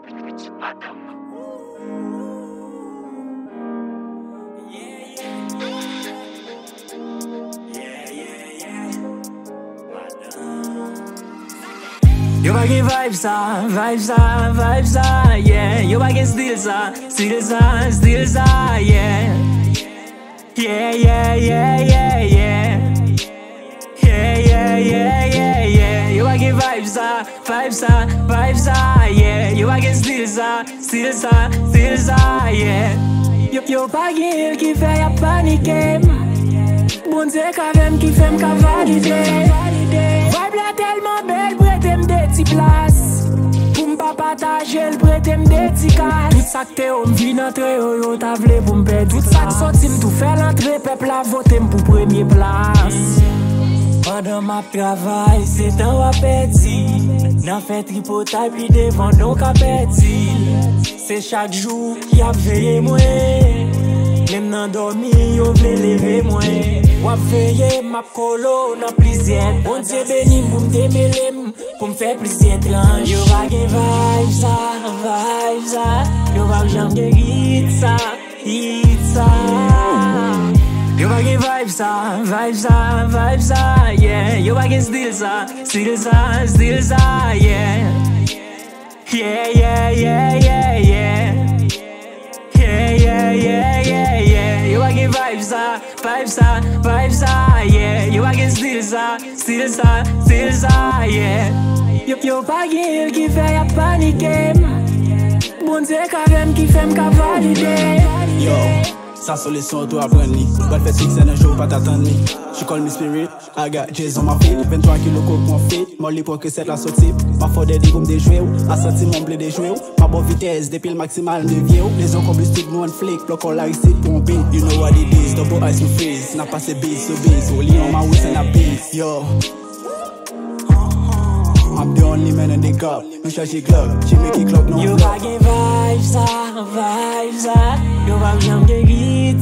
You back in vibes, yeah. You back in still, yeah. Yeah, yeah, yeah, yeah, yeah. Yeah, yeah, yeah, yeah, yeah. You back in vibes, yeah. You back in still, yeah. You back in qui fait y'a paniquer. Bon Dieu, quand même qui fait m'ka valider. Vibe la tellement belle, prête m'de ti place. Pour m'pa partager, prête m'de ti casse. Tout ça que t'es homme, vin entre yo ta vle pour m'perdre. Tout ça que sorti m'tou fait l'entrée, peuple a voté pour premier place. Pendant ma travail, c'est un appétit. N'en fait tripotaille, puis devant nos capétis. C'est chaque jour qui a veillé moi. Même nan dormi, yo vle lever moi. Wap veillé, m'a colo, nan plusieurs. Bon Dieu béni pour m'démêler, pour m'faire plusieurs tranches. Yo va gen vibes, yo va j'aime gen hit ça. You back in vibes, yeah. You back in still, yeah. Yeah, yeah, yeah, yeah, yeah. Yeah, yeah, yeah, yeah, yeah. You back in vibes, yeah. You back in still, yeah. You back in qui fait y'a paniquer. Bon Dieu, quand même qui fait m'ka valider. Yo. Sa solution to apprendre ni. But fait six and a show pas t'attendre ni. She call me spirit, I got jazz on my feet. 23 kilos coke mon feet. Molly pour que cette la sortie. Ma for des comme des jouets. A sorti mon blé des jouets. Ma bonne vitesse depuis le maximal de vieux. Les gens combustibles nous on flick. Block all la receipt pour un beat. You know what it is. Double ice to freeze. N'a passé beat to beat. Only on my wrist and a beat. Yo. I'm the only man in the club. No shot she club. She make it club no. You back in vibes, you back young get hit,